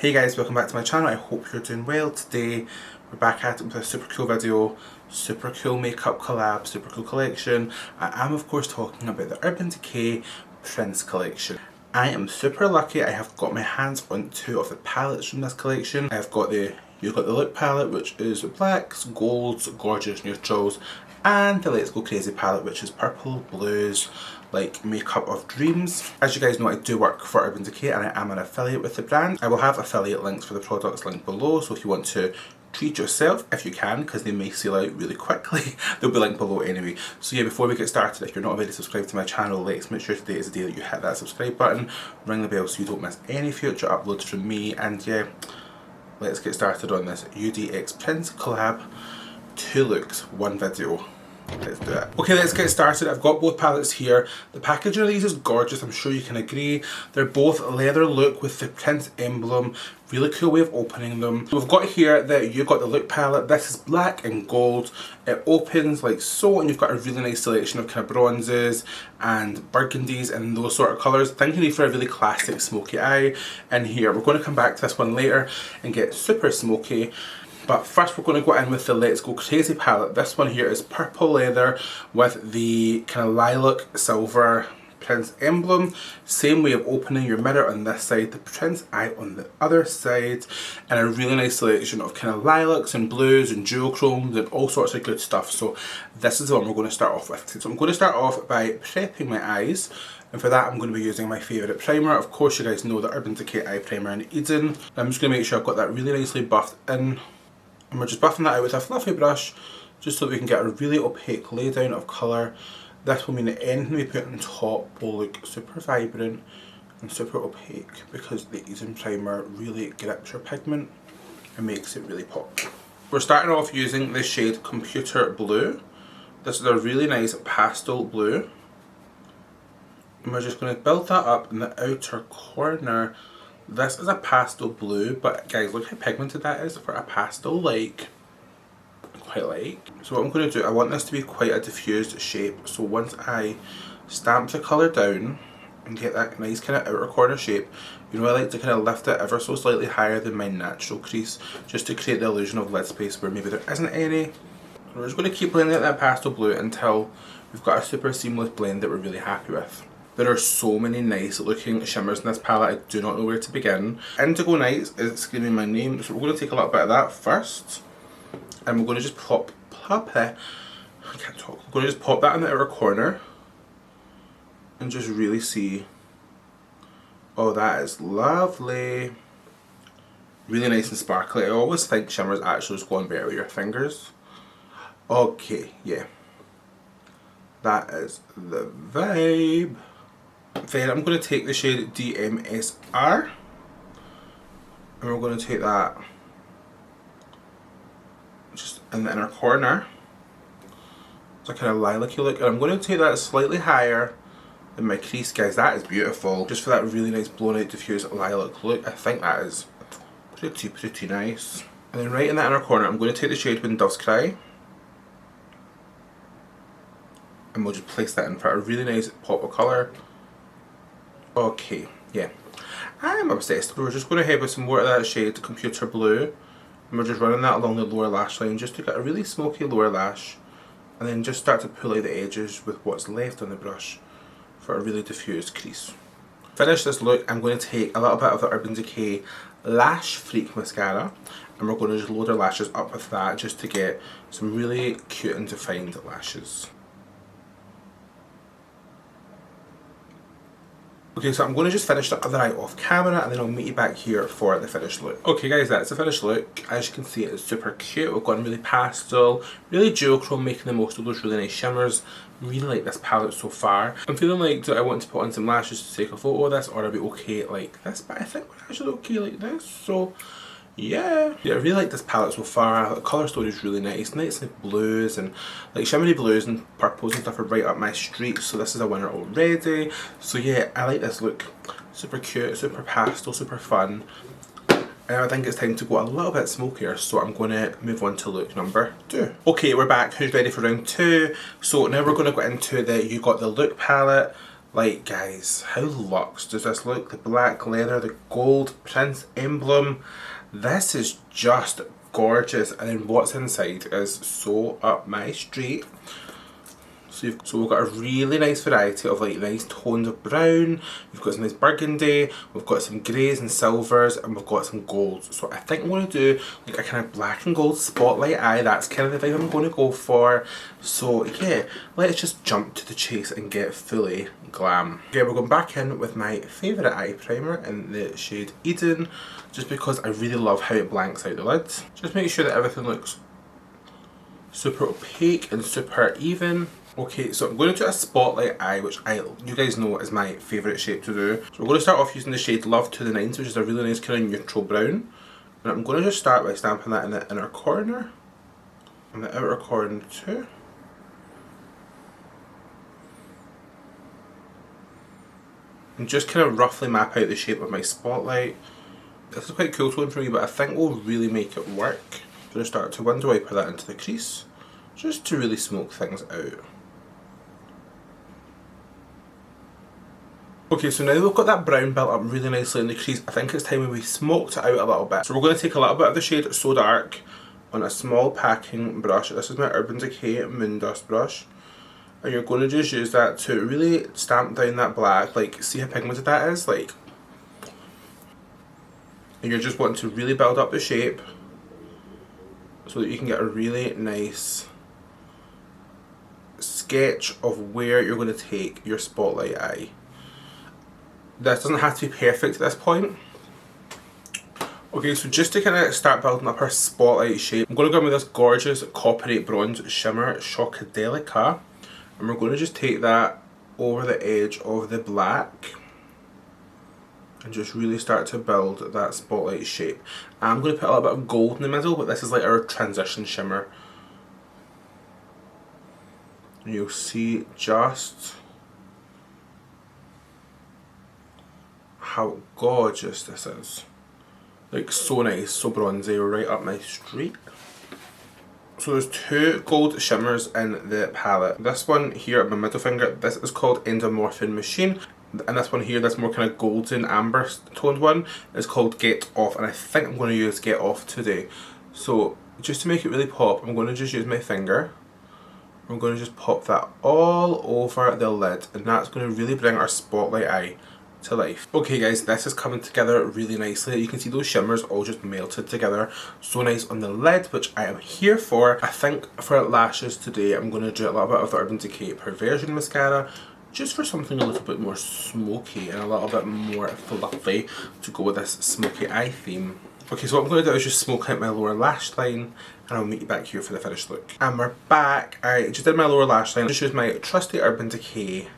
Hey guys, welcome back to my channel. I hope you're doing well. Today we're back at it with a super cool video, super cool makeup collab, super cool collection. I am of course talking about the Urban Decay Prince collection. I am super lucky. I have got my hands on two of the palettes from this collection. I've got you've got the look palette, which is blacks, golds, gorgeous neutrals, and the Let's Go Crazy palette, which is purple, blues, like makeup of dreams. As you guys know, I do work for Urban Decay and I am an affiliate with the brand. I will have affiliate links for the products linked below, so if you want to treat yourself, if you can, because they may sell out really quickly, they'll be linked below anyway. So yeah, before we get started, if you're not already subscribed to my channel, let's make sure today is the day that you hit that subscribe button, ring the bell so you don't miss any future uploads from me, and yeah, let's get started on this UDxPrince collab. 2 looks, 1 video. Let's do it. Okay, let's get started. I've got both palettes here. The packaging of these is gorgeous, I'm sure you can agree. They're both leather look with the Prince emblem. Really cool way of opening them. We've got here that you've got the look palette. This is black and gold. It opens like so, and you've got a really nice selection of kind of bronzes and burgundies and those sort of colours. I think you need for a really classic smoky eye in here. We're going to come back to this one later and get super smoky. But first we're going to go in with the Let's Go Crazy palette. This one here is purple leather with the kind of lilac silver Prince emblem. Same way of opening your mirror on this side, the Prince eye on the other side, and a really nice selection of kind of lilacs and blues and duochromes and all sorts of good stuff. So this is the one we're going to start off with. So I'm going to start off by prepping my eyes. And for that I'm going to be using my favourite primer. Of course you guys know the Urban Decay Eye Primer in Eden. I'm just going to make sure I've got that really nicely buffed in. And we're just buffing that out with a fluffy brush just so that we can get a really opaque laydown of colour. This will mean that anything we put on top will look super vibrant and super opaque because the Eden primer really grips your pigment and makes it really pop. We're starting off using the shade Computer Blue. This is a really nice pastel blue. And we're just going to build that up in the outer corner. This is a pastel blue, but guys, look how pigmented that is for a pastel, like, quite like. So what I'm going to do, I want this to be quite a diffused shape, so once I stamp the colour down and get that nice kind of outer corner shape, you know I like to kind of lift it ever so slightly higher than my natural crease, just to create the illusion of lid space where maybe there isn't any. And we're just going to keep blending out that pastel blue until we've got a super seamless blend that we're really happy with. There are so many nice looking shimmers in this palette, I do not know where to begin. Indigo Nights is screaming my name, so we're going to take a little bit of that first. And we're going to just pop that in the outer corner. And just really see. Oh, that is lovely. Really nice and sparkly. I always think shimmers actually just go on better with your fingers. Okay, yeah. That is the vibe. Then I'm going to take the shade DMSR and we're going to take that just in the inner corner. It's a kind of lilac-y look, and I'm going to take that slightly higher than my crease. Guys, that is beautiful. Just for that really nice blown out diffused lilac look. I think that is pretty nice. And then right in the inner corner I'm going to take the shade When Doves Cry. And we'll just place that in for a really nice pop of colour. Okay, yeah. I'm obsessed. We're just going to head with some more of that shade Computer Blue. And we're just running that along the lower lash line just to get a really smoky lower lash. And then just start to pull out the edges with what's left on the brush for a really diffused crease. Finish this look, I'm going to take a little bit of the Urban Decay Lash Freak mascara. And we're going to just load our lashes up with that just to get some really cute and defined lashes. Okay, so I'm going to just finish the other eye off camera and then I'll meet you back here for the finished look. Okay guys, that's the finished look. As you can see, it's super cute. We've gone really pastel, really duochrome, making the most of those really nice shimmers. Really like this palette so far. I'm feeling like, do I want to put on some lashes to take a photo of this, or are we okay like this? But I think we're actually okay like this, so yeah, I really like this palette so far. The colour story is really nice. Nice like blues and like shimmery blues and purples and stuff are right up my street, so this is a winner already. So yeah, I like this look. Super cute, super pastel, super fun. And I think it's time to go a little bit smokier, so I'm going to move on to look number 2. Okay, we're back. Who's ready for round 2? So now we're going to go into you got the look palette, Like guys, how luxe does this look? The black leather, the gold Prince emblem. This is just gorgeous, and then what's inside is so up my street. So we've got a really nice variety of like nice tones of brown, we've got some nice burgundy, we've got some greys and silvers, and we've got some golds. So I think I'm going to do like a kind of black and gold spotlight eye. That's kind of the vibe I'm going to go for. So yeah, let's just jump to the chase and get fully glam. Okay, we're going back in with my favourite eye primer in the shade Eden, just because I really love how it blanks out the lids. Just make sure that everything looks super opaque and super even. Okay, so I'm going to do a spotlight eye, which you guys know is my favourite shade to do. So we're going to start off using the shade Love to the Nines, which is a really nice kind of neutral brown. And I'm going to just start by stamping that in the inner corner, and the outer corner too. And just kind of roughly map out the shape of my spotlight. This is quite cool tone for me, but I think will really make it work. I'm going to start to window wiper that into the crease, just to really smoke things out. Okay, so now we've got that brown built up really nicely in the crease, I think it's time we smoked it out a little bit. So we're going to take a little bit of the shade So Dark on a small packing brush. This is my Urban Decay Moon Dust brush. And you're going to just use that to really stamp down that black. Like, see how pigmented that is? Like, and you're just wanting to really build up the shape so that you can get a really nice sketch of where you're going to take your spotlight eye. This doesn't have to be perfect at this point. Okay, so just to kind of start building up our spotlight shape, I'm going to go in with this gorgeous Coppery Bronze Shimmer Shockadelica, and we're going to just take that over the edge of the black and just really start to build that spotlight shape. I'm going to put a little bit of gold in the middle, but this is like our transition shimmer. And you'll see just how gorgeous this is. Like, so nice, so bronzy, right up my street. So there's two gold shimmers in the palette. This one here at my middle finger, this is called Endomorphin Machine. And this one here, this more kind of golden amber toned one, is called Get Off. And I think I'm going to use Get Off today. So just to make it really pop, I'm going to just use my finger. I'm going to just pop that all over the lid. And that's going to really bring our spotlight eye to life. Okay guys, this is coming together really nicely. You can see those shimmers all just melted together. So nice on the lid, which I am here for. I think for lashes today, I'm going to do a little bit of the Urban Decay Perversion Mascara, just for something a little bit more smoky and a little bit more fluffy to go with this smoky eye theme. Okay, so what I'm going to do is just smoke out my lower lash line, and I'll meet you back here for the finished look. And we're back. I just did my lower lash line. I just used my trusty Urban Decay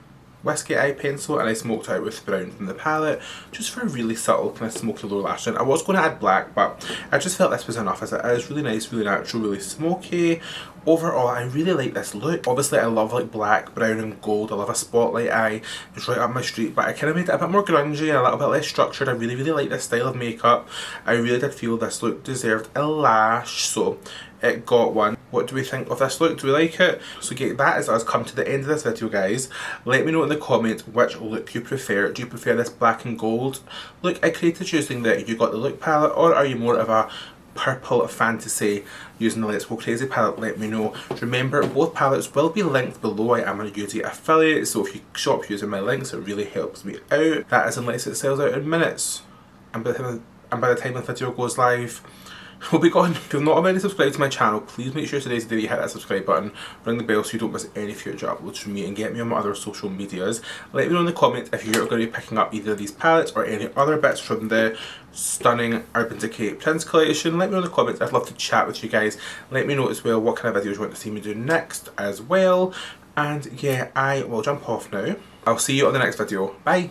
Whiskey eye pencil, and I smoked out with brown from the palette, just for a really subtle kind of smoky lower lash line. I was going to add black, but I just felt this was enough as it is. Really nice, really natural, really smoky. Overall, I really like this look. Obviously, I love like black, brown and gold. I love a spotlight eye. It's right up my street, but I kind of made it a bit more grungy and a little bit less structured. I really, really like this style of makeup. I really did feel this look deserved a lash, so it got one. What do we think of this look? Do we like it? So yeah, that is us come to the end of this video, guys. Let me know in the comments which look you prefer. Do you prefer this black and gold look I created using the You Got the Look palette, or are you more of a purple fantasy using the Let's Go Crazy palette? Let me know. Remember, both palettes will be linked below. I am a UD affiliate, so if you shop using my links, it really helps me out. That is unless it sells out in minutes. And by the time the video goes live, we'll be gone. If you've not already subscribed to my channel, please make sure today's the day you hit that subscribe button, ring the bell so you don't miss any future uploads from me, and get me on my other social medias. Let me know in the comments if you're going to be picking up either of these palettes or any other bits from the stunning Urban Decay Prince collection. Let me know in the comments. I'd love to chat with you guys. Let me know as well what kind of videos you want to see me do next as well. And yeah, I will jump off now. I'll see you on the next video. Bye!